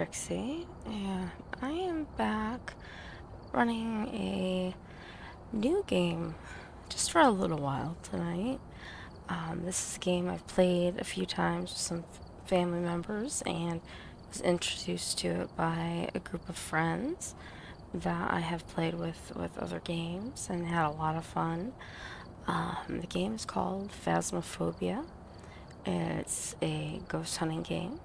Trixie, and I am back running a new game just for a little while tonight. This is a game I've played a few times with some family members and was introduced to it by a group of friends that I have played with other games and had a lot of fun. The game is called Phasmophobia. It's a ghost hunting game.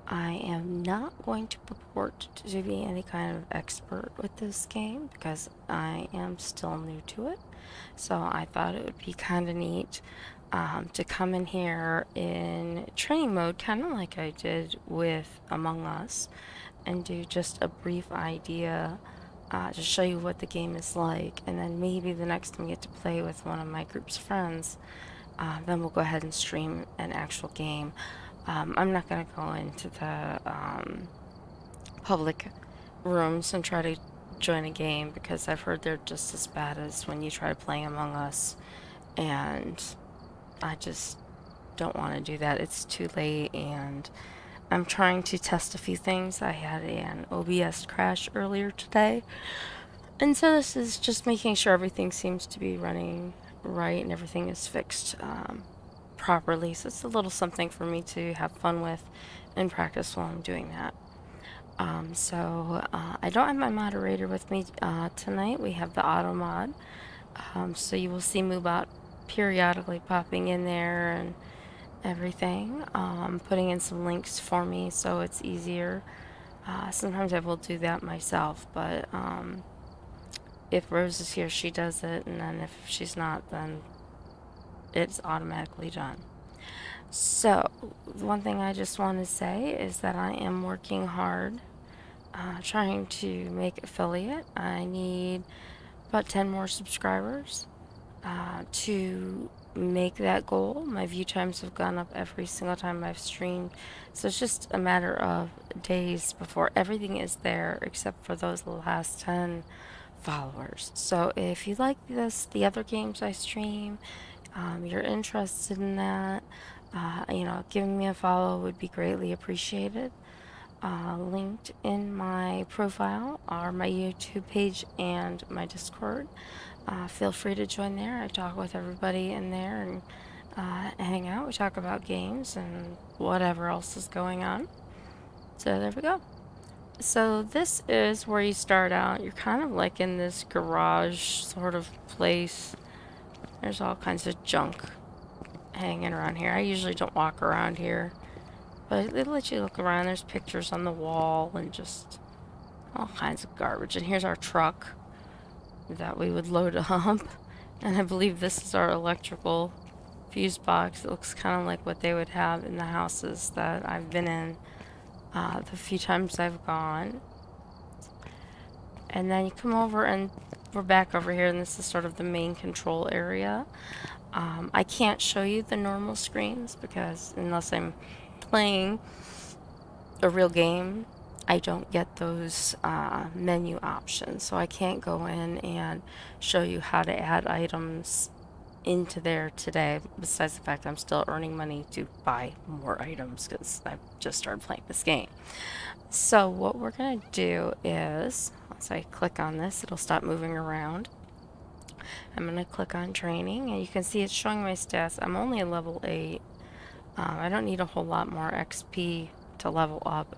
I am not going to purport to be any kind of expert with this game because I am still new to it. So I thought it would be kind of neat to come in here in training mode, kind of like I did with Among Us, and do just a brief idea to show you what the game is like. And then maybe the next time we get to play with one of my group's friends, then we'll go ahead and stream an actual game. I'm not going to go into the public rooms and try to join a game because I've heard they're just as bad as when you try playing Among Us, and I just don't want to do that. It's too late, and I'm trying to test a few things. I had an OBS crash earlier today, and so this is just making sure everything seems to be running right and everything is fixed properly. So it's a little something for me to have fun with and practice while I'm doing that. I don't have my moderator with me tonight. We have the auto mod. So you will see Moobot periodically popping in there and everything, putting in some links for me so it's easier. Sometimes I will do that myself, but if Rose is here, she does it, and then if she's not, then it's automatically done. So, the one thing I just want to say is that I am working hard trying to make affiliate. I need about 10 more subscribers to make that goal. My view times have gone up every single time I've streamed, so it's just a matter of days before everything is there except for those last 10 followers. So if you like the other games I stream, you're interested in that, giving me a follow would be greatly appreciated. Linked in my profile are my YouTube page and my Discord. Feel free to join there. I talk with everybody in there and hang out. We talk about games and whatever else is going on. So there we go. So this is where you start out. You're kind of like in this garage sort of place. There's all kinds of junk hanging around here. I usually don't walk around here, but they let you look around. There's pictures on the wall and just all kinds of garbage. And here's our truck that we would load up. And I believe this is our electrical fuse box. It looks kind of like what they would have in the houses that I've been in the few times I've gone. And then you come over and we're back over here, and this is sort of the main control area. I can't show you the normal screens because unless I'm playing a real game, I don't get those menu options. So I can't go in and show you how to add items into there today, besides the fact I'm still earning money to buy more items because I've just started playing this game. So what we're going to do is, once I click on this, it'll stop moving around. I'm going to click on training, and you can see it's showing my stats. I'm only a level 8. I don't need a whole lot more XP to level up,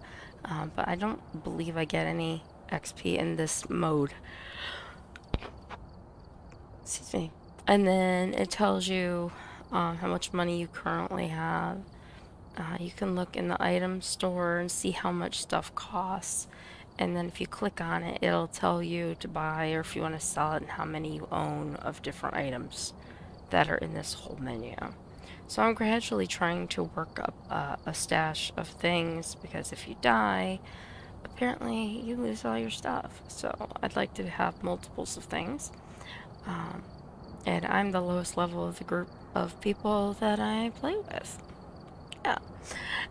but I don't believe I get any XP in this mode. Excuse me. And then it tells you how much money you currently have. You can look in the item store and see how much stuff costs. And then if you click on it, it'll tell you to buy or if you want to sell it and how many you own of different items that are in this whole menu. So I'm gradually trying to work up a stash of things because if you die, apparently you lose all your stuff. So I'd like to have multiples of things. And I'm the lowest level of the group of people that I play with. Yeah.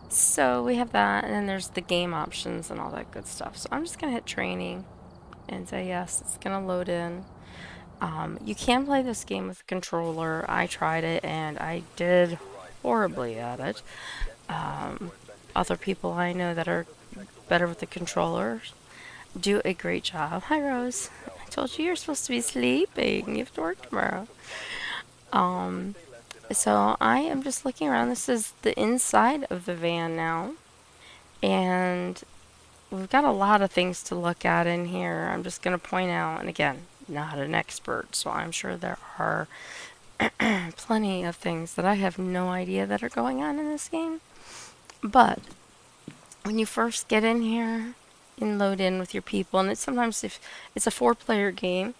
So we have that, and then there's the game options and all that good stuff. So I'm just going to hit training and say yes, it's going to load in. You can play this game with a controller. I tried it, and I did horribly at it. Other people I know that are better with the controller. Do a great job. Hi, Rose. I told you you're supposed to be sleeping. You have to work tomorrow. Um, so I am just looking around. This is the inside of the van now. And we've got a lot of things to look at in here. I'm just going to point out, and again, not an expert, so I'm sure there are plenty of things that I have no idea that are going on in this game. But when you first get in here and load in with your people, and it's sometimes if it's a 4-player game,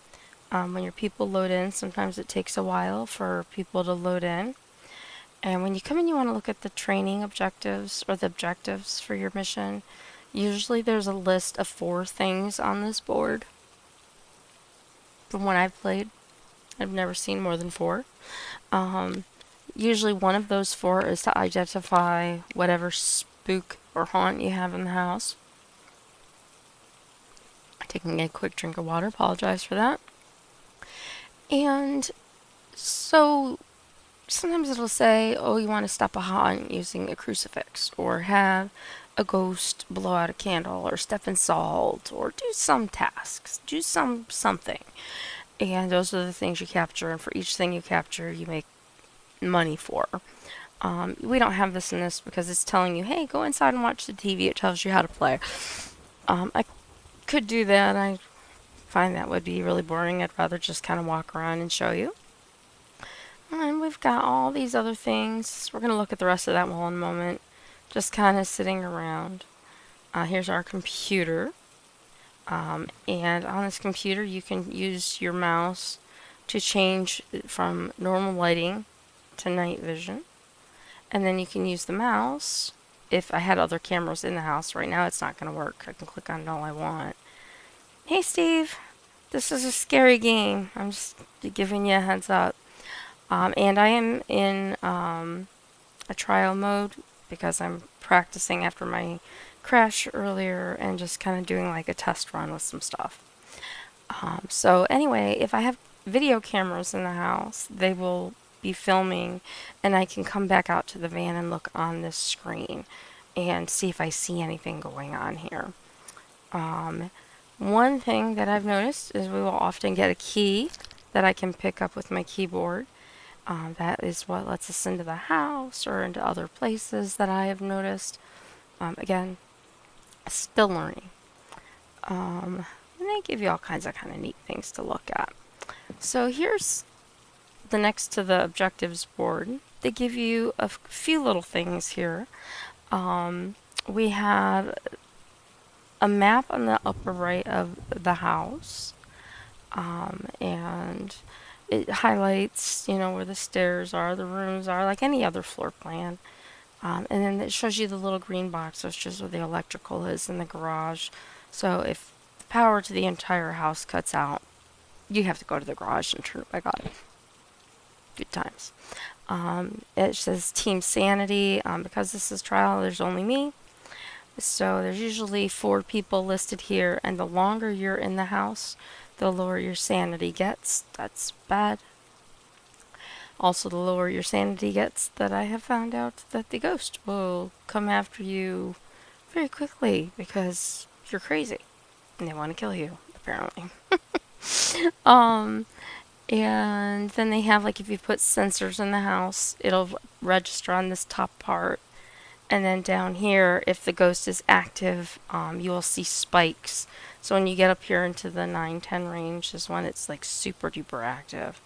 when your people load in, sometimes it takes a while for people to load in. And when you come in, you want to look at the training objectives or the objectives for your mission. Usually there's a list of 4 things on this board. From when I've played, I've never seen more than 4. Um, Usually one of those 4 is to identify whatever spook or haunt you have in the house. Taking a quick drink of water, apologize for that. And so sometimes it'll say, oh, you want to stop a haunt using a crucifix, or have a ghost blow out a candle, or step in salt, or do some tasks, do something. And those are the things you capture, and for each thing you capture, you make money for. We don't have this in this because it's telling you, hey, go inside and watch the TV. It tells you how to play. I could do that. I find that would be really boring. I'd rather just kind of walk around and show you. And we've got all these other things. We're going to look at the rest of that wall in a moment. Just kind of sitting around. Here's our computer. And on this computer, you can use your mouse to change from normal lighting to night vision. And then you can use the mouse. If I had other cameras in the house right now, it's not going to work. I can click on it all I want. Hey, Steve. This is a scary game. I'm just giving you a heads up. And I am in a trial mode because I'm practicing after my crash earlier and just kind of doing like a test run with some stuff. So anyway, if I have video cameras in the house, they will be filming, and I can come back out to the van and look on this screen and see if I see anything going on here. One thing that I've noticed is we will often get a key that I can pick up with my keyboard. That is what lets us into the house or into other places that I have noticed. Again, still learning. And they give you all kinds of kind of neat things to look at. So here's the next to the objectives board. They give you a few little things here. We have a map on the upper right of the house. And it highlights, where the stairs are, the rooms are, like any other floor plan. And then it shows you the little green box, which is where the electrical is in the garage. So if the power to the entire house cuts out, you have to go to the garage and turn it back on. Good times. It says Team Sanity. Because this is trial, there's only me. So there's usually 4 people listed here, and the longer you're in the house, the lower your sanity gets. That's bad. Also, the lower your sanity gets, that I have found out that the ghost will come after you very quickly because you're crazy and they want to kill you, apparently. And then they have, like, if you put sensors in the house, it'll register on this top part. And then down here, if the ghost is active, you will see spikes. So when you get up here into the 9-10 range is when it's like super duper active,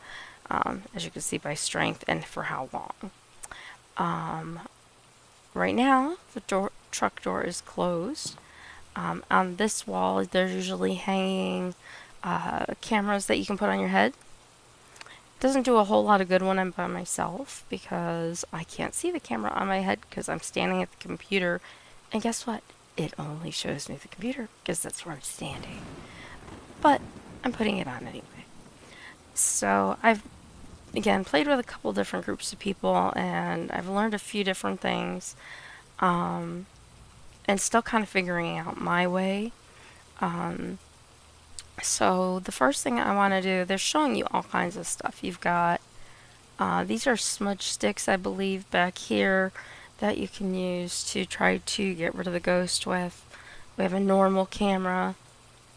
as you can see by strength and for how long. Right now, the truck door is closed. On this wall, there's usually hanging cameras that you can put on your head. Doesn't do a whole lot of good when I'm by myself because I can't see the camera on my head because I'm standing at the computer. And guess what? It only shows me the computer because that's where I'm standing. But I'm putting it on anyway. So I've, again, played with a couple different groups of people and I've learned a few different things. And still kind of figuring out my way. So the first thing I want to do, they're showing you all kinds of stuff. You've got, these are smudge sticks, I believe, back here that you can use to try to get rid of the ghost with. We have a normal camera.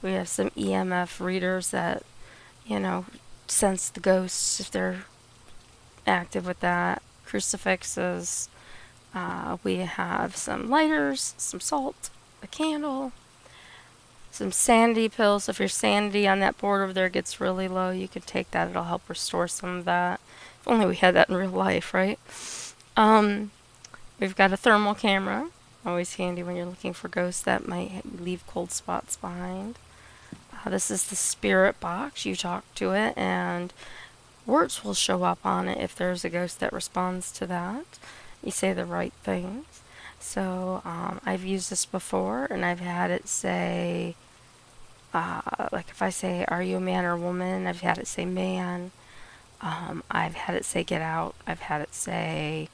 We have some EMF readers that, you know, sense the ghosts if they're active with that. Crucifixes. We have some lighters, some salt, a candle, some sanity pills. If your sanity on that board over there gets really low, you can take that. It'll help restore some of that. If only we had that in real life, right? Um, we've got a thermal camera. Always handy when you're looking for ghosts that might leave cold spots behind. This is the spirit box. You talk to it, and words will show up on it if there's a ghost that responds to that. You say the right things. So I've used this before, and I've had it say, like if I say, "Are you a man or a woman?" I've had it say "man." I've had it say "get out." I've had it say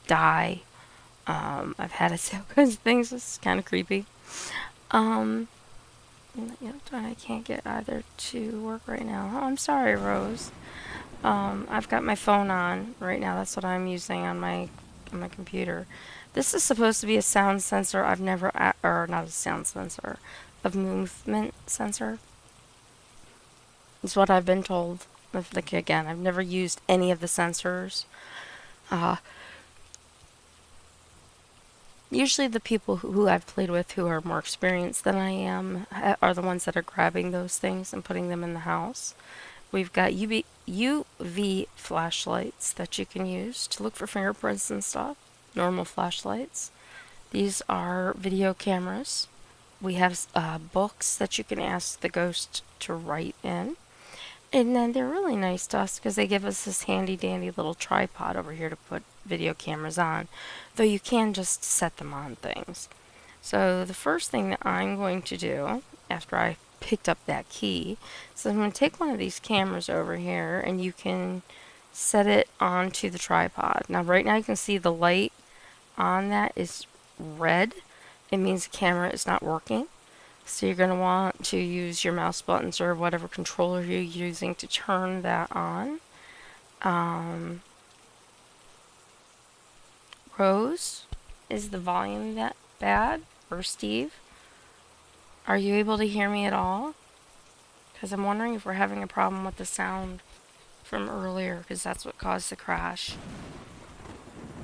"die." I've had it say all kinds of things. It's kind of creepy. Um, I can't get either to work right now. Oh, I'm sorry, Rose. I've got my phone on right now. That's what I'm using on my computer. This is supposed to be a sound sensor. I've never, or not a sound sensor, a movement sensor. Is what I've been told. Like again, I've never used any of the sensors. Uh, Usually the people who I've played with who are more experienced than I am are the ones that are grabbing those things and putting them in the house. We've got UV flashlights that you can use to look for fingerprints and stuff. Normal flashlights. These are video cameras. We have books that you can ask the ghost to write in. And then they're really nice to us because they give us this handy dandy little tripod over here to put video cameras on. Though you can just set them on things. So the first thing that I'm going to do after I picked up that key, so I'm going to take one of these cameras over here and you can set it onto the tripod. Now right now you can see the light on that is red. It means the camera is not working. So you're going to want to use your mouse buttons or whatever controller you're using to turn that on. Rose, is the volume that bad? Or Steve? Are you able to hear me at all? Because I'm wondering if we're having a problem with the sound from earlier, because that's what caused the crash.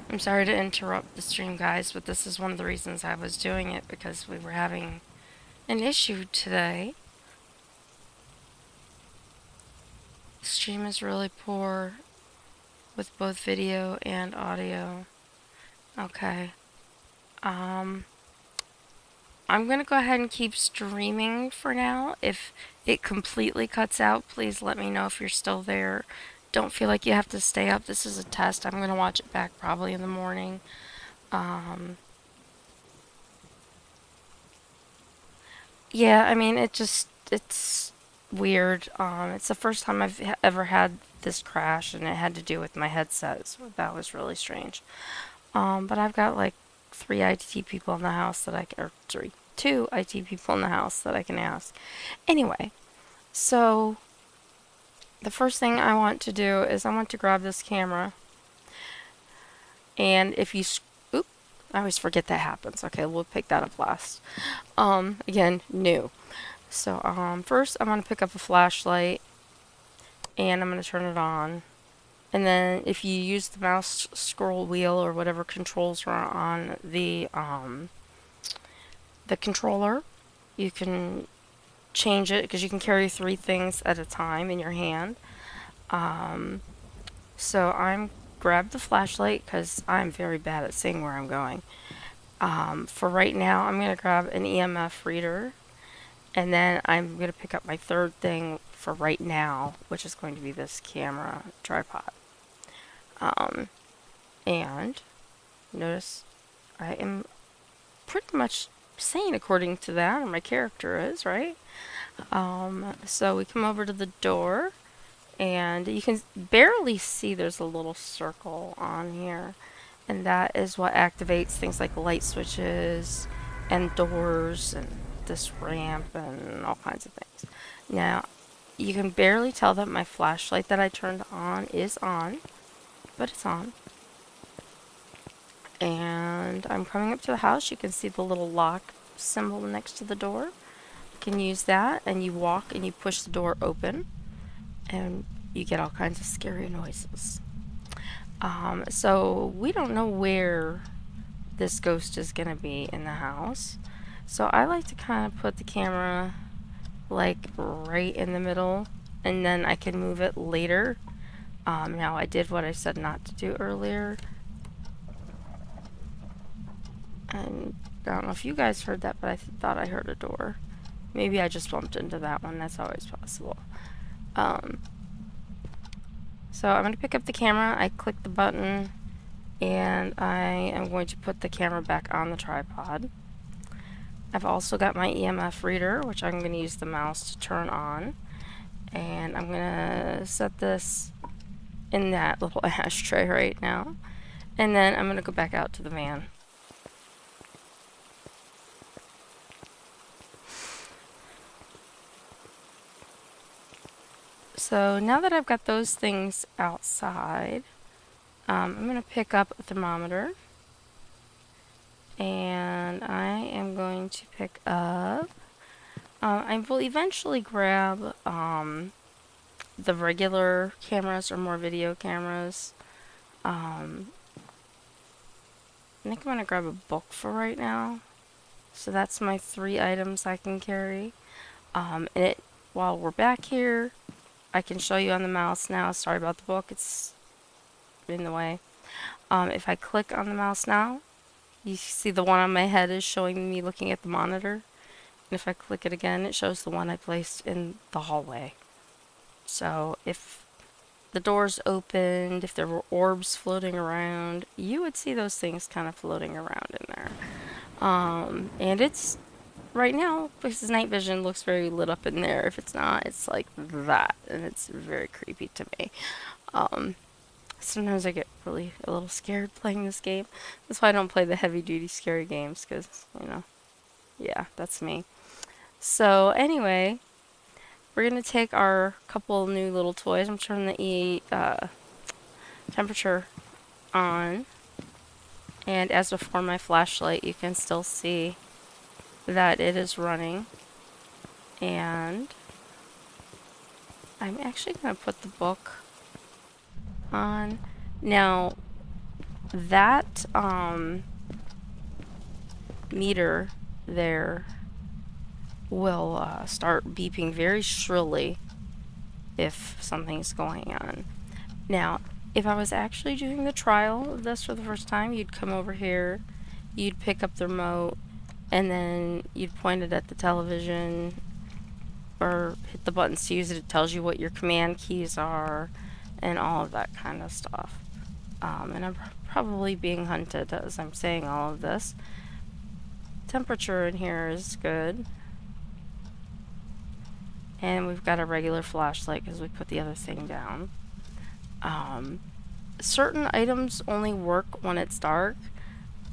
I'm sorry to interrupt the stream, guys, but this is one of the reasons I was doing it, because we were having an issue today. The stream is really poor with both video and audio. Okay. I'm gonna go ahead and keep streaming for now. If it completely cuts out, please let me know if you're still there. Don't feel like you have to stay up. This is a test. I'm gonna watch it back probably in the morning. Yeah, I mean, it's weird. It's the first time I've ever had this crash, and it had to do with my headset, so that was really strange. But I've got like three IT people in the house that or two IT people in the house that I can ask. Anyway, so the first thing I want to do is I want to grab this camera, and if you, oop, I always forget that happens. Okay, we'll pick that up last. Again, new. So, first I'm going to pick up a flashlight and I'm going to turn it on. And then if you use the mouse scroll wheel or whatever controls are on the controller, you can change it because you can carry three things at a time in your hand. So I'm grab the flashlight because I'm very bad at seeing where I'm going. For right now, I'm going to grab an EMF reader, and then I'm going to pick up my third thing for right now, which is going to be this camera tripod. And notice I am pretty much sane according to that, or my character is, right? So we come over to the door, and you can barely see there's a little circle on here, and that is what activates things like light switches and doors and this ramp and all kinds of things. Now, you can barely tell that my flashlight that I turned on is on, but it's on. And I'm coming up to the house. You can see the little lock symbol next to the door. You can use that, and you walk and you push the door open, and you get all kinds of scary noises. So we don't know where this ghost is going to be in the house. So I like to kind of put the camera like right in the middle, and then I can move it later. Now I did what I said not to do earlier. And I don't know if you guys heard that, but I thought I heard a door. Maybe I just bumped into that one. That's always possible. So I'm going to pick up the camera. I click the button, and I am going to put the camera back on the tripod. I've also got my EMF reader, which I'm going to use the mouse to turn on. And I'm going to set this in that little ashtray right now. And then I'm going to go back out to the van. So now that I've got those things outside, I'm going to pick up a thermometer. And I am going to pick up, I will eventually grab the regular cameras or more video cameras. I think I'm going to grab a book for right now. So that's my 3 items I can carry. And while we're back here, I can show you on the mouse now. Sorry about the book, it's in the way. If I click on the mouse now, you see the one on my head is showing me looking at the monitor. And if I click it again, it shows the one I placed in the hallway. So if the doors opened, if there were orbs floating around, you would see those things kind of floating around in there. And it's, right now, because night vision looks very lit up in there. If it's not, it's like that, and it's very creepy to me. Sometimes I get really a little scared playing this game. That's why I don't play the heavy duty scary games, because, yeah, that's me. So anyway, we're going to take our couple new little toys. I'm turning the temperature on. And as before my flashlight, you can still see that it is running. And I'm actually going to put the book on. Now, that meter there will start beeping very shrilly if something's going on. Now, if I was actually doing the trial of this for the first time, you'd come over here, you'd pick up the remote, and then you'd point it at the television or hit the buttons to use it. It tells you what your command keys are and all of that kind of stuff. And I'm probably being hunted as I'm saying all of this. Temperature in here is good. And we've got a regular flashlight because we put the other thing down. Certain items only work when it's dark.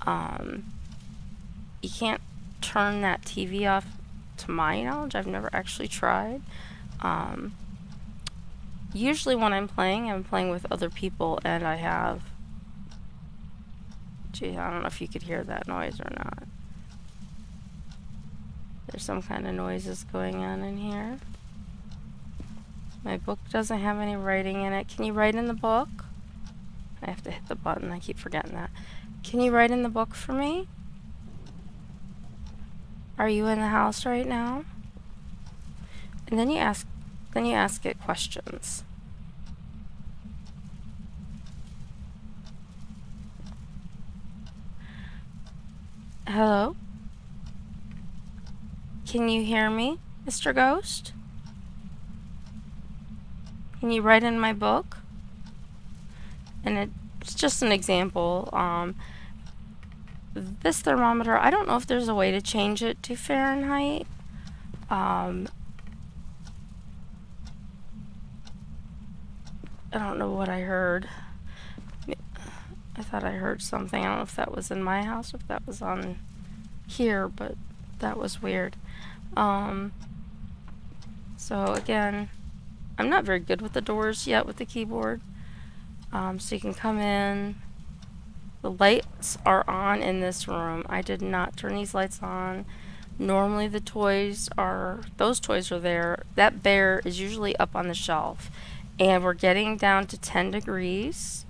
You can't turn that TV off to my knowledge. I've never actually tried. Usually when I'm playing with other people, and I have... Gee, I don't know if you could hear that noise or not. There's some kind of noises going on in here. My book doesn't have any writing in it. Can you write in the book? I have to hit the button. I keep forgetting that. Can you write in the book for me? Are you in the house right now? And then you ask it questions. Hello? Can you hear me, Mr. Ghost? Can you write in my book? And it's just an example. This thermometer, I don't know if there's a way to change it to Fahrenheit. I don't know what I heard. I thought I heard something. I don't know if that was in my house or if that was on here, but that was weird. So again, I'm not very good with the doors yet with the keyboard. So you can come in. The lights are on in this room. I did not turn these lights on. Normally those toys are there. That bear is usually up on the shelf. And we're getting down to 10 degrees.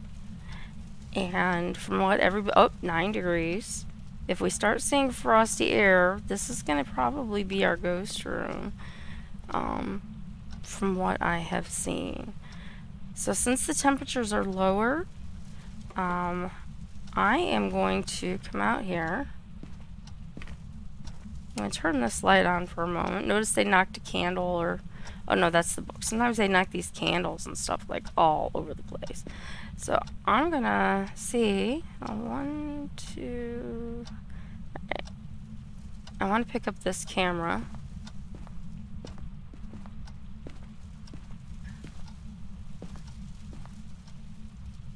And from what everybody, 9 degrees. If we start seeing frosty air, this is going to probably be our ghost room, from what I have seen. So since the temperatures are lower, I am going to come out here. I'm going to turn this light on for a moment. Notice they knocked a candle or... Oh no, that's the book. Sometimes they knock these candles and stuff like all over the place. So I'm going to see... 1, 2... I want to pick up this camera.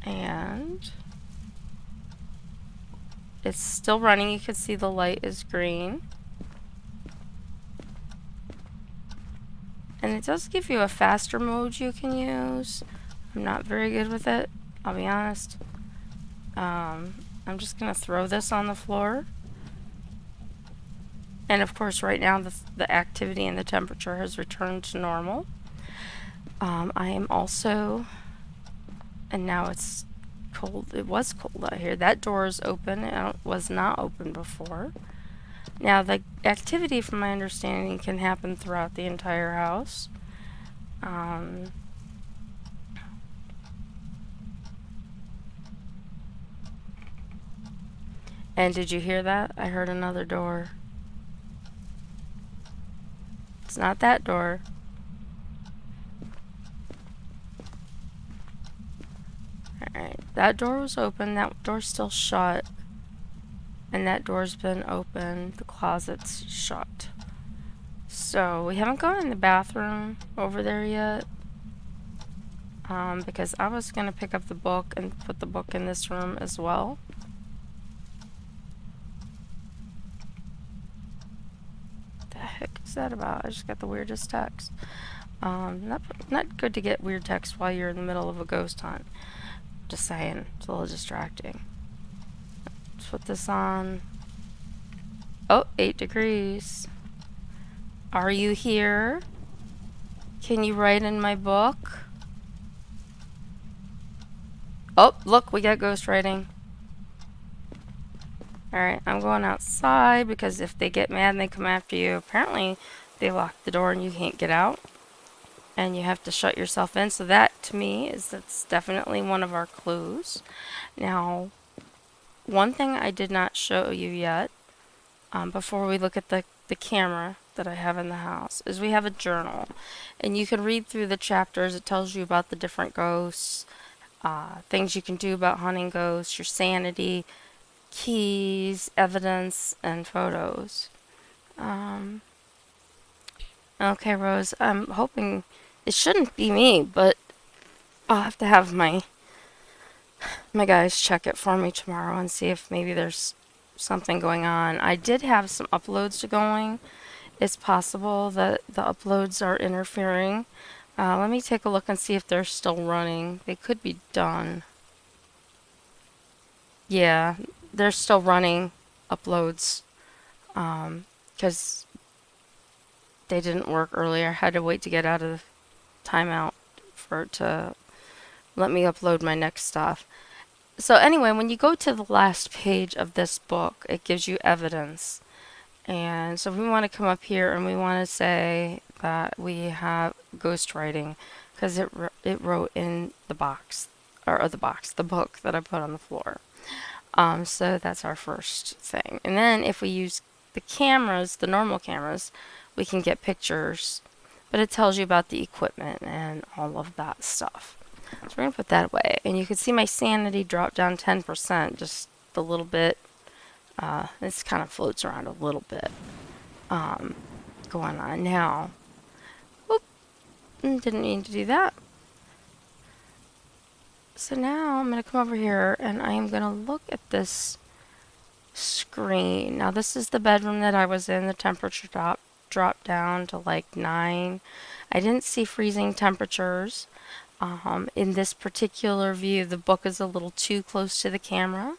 And... it's still running. You can see the light is green. And it does give you a faster mode you can use. I'm not very good with it, I'll be honest. I'm just going to throw this on the floor. And of course right now the activity and the temperature has returned to normal. I am also... and now it's cold. It was cold out here. That door is open. It was not open before. Now, the activity, from my understanding, can happen throughout the entire house. And did you hear that? I heard another door. It's not that door. Alright, that door was open. That door's still shut. And that door's been open. The closet's shut. So, we haven't gone in the bathroom over there yet. Because I was going to pick up the book and put the book in this room as well. What the heck is that about? I just got the weirdest text. Not good to get weird text while you're in the middle of a ghost hunt. Just saying, it's a little distracting. Let's put this on. Oh, 8 degrees. Are you here? Can you write in my book? Oh, look, we got ghost writing. Alright, I'm going outside because if they get mad and they come after you, apparently they lock the door and you can't get out. And you have to shut yourself in. So that, to me, that's definitely one of our clues. Now, one thing I did not show you yet, before we look at the camera that I have in the house, is we have a journal. And you can read through the chapters. It tells you about the different ghosts, things you can do about hunting ghosts, your sanity, keys, evidence, and photos. Okay, Rose, I'm hoping it shouldn't be me, but I'll have to have my guys check it for me tomorrow and see if maybe there's something going on. I did have some uploads to going. It's possible that the uploads are interfering. Let me take a look and see if they're still running. They could be done. Yeah, they're still running uploads because they didn't work earlier. I had to wait to get out of timeout for it to let me upload my next stuff. So anyway, when you go to the last page of this book, it gives you evidence. And so we want to come up here and we want to say that we have ghostwriting because it wrote in the box, or the book that I put on the floor. So that's our first thing. And then if we use the cameras, the normal cameras, we can get pictures, but it tells you about the equipment and all of that stuff. So we're going to put that away. And you can see my sanity drop down 10%, just a little bit. This kind of floats around a little bit going on now. Oop, didn't mean to do that. So now I'm going to come over here and I am going to look at this screen. Now this is the bedroom that I was in. The temperature dropped down to like 9. I didn't see freezing temperatures. In this particular view, the book is a little too close to the camera.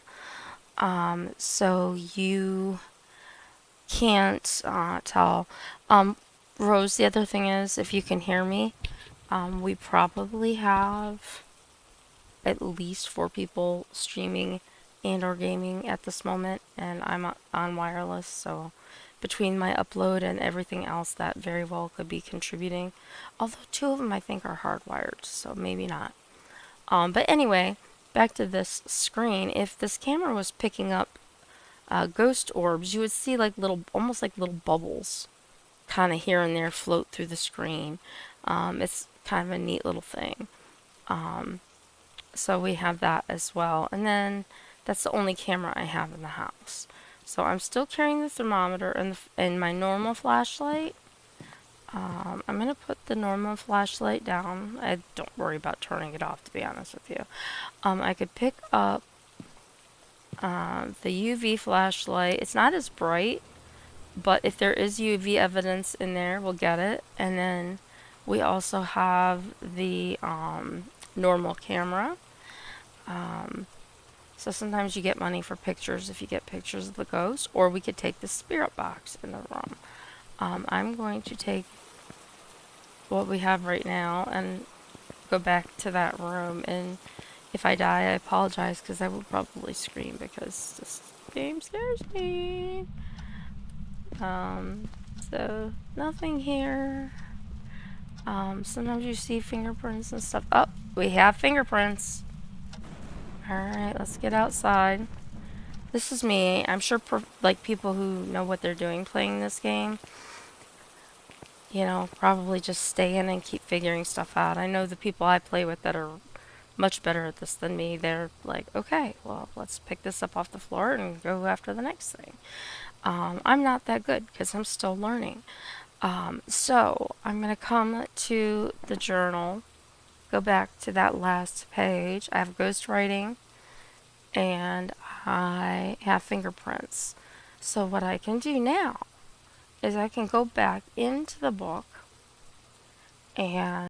So you can't tell. Um, Rose, the other thing is, if you can hear me, we probably have at least 4 people streaming and or gaming at this moment, and I'm on wireless, so between my upload and everything else, that very well could be contributing. Although 2 of them I think are hardwired, so maybe not. But anyway, back to this screen. If this camera was picking up ghost orbs, you would see like little, almost like little bubbles, kind of here and there float through the screen. It's kind of a neat little thing. Um, so we have that as well. And then that's the only camera I have in the house. So I'm still carrying the thermometer and my normal flashlight. I'm going to put the normal flashlight down. I don't worry about turning it off, to be honest with you. I could pick up the UV flashlight. It's not as bright, but if there is UV evidence in there, we'll get it. And then we also have the normal camera. So sometimes you get money for pictures if you get pictures of the ghost, or we could take the spirit box in the room. I'm going to take what we have right now and go back to that room, and if I die, I apologize because I will probably scream because this game scares me. Um, so nothing here. Sometimes you see fingerprints and stuff. Oh, we have fingerprints. Alright, let's get outside. This is me. I'm sure like people who know what they're doing playing this game, probably just stay in and keep figuring stuff out. I know the people I play with that are much better at this than me. They're like, okay, well, let's pick this up off the floor and go after the next thing. I'm not that good because I'm still learning. So I'm going to come to the journal, go back to that last page. I have ghostwriting and I have fingerprints. So what I can do now is I can go back into the book and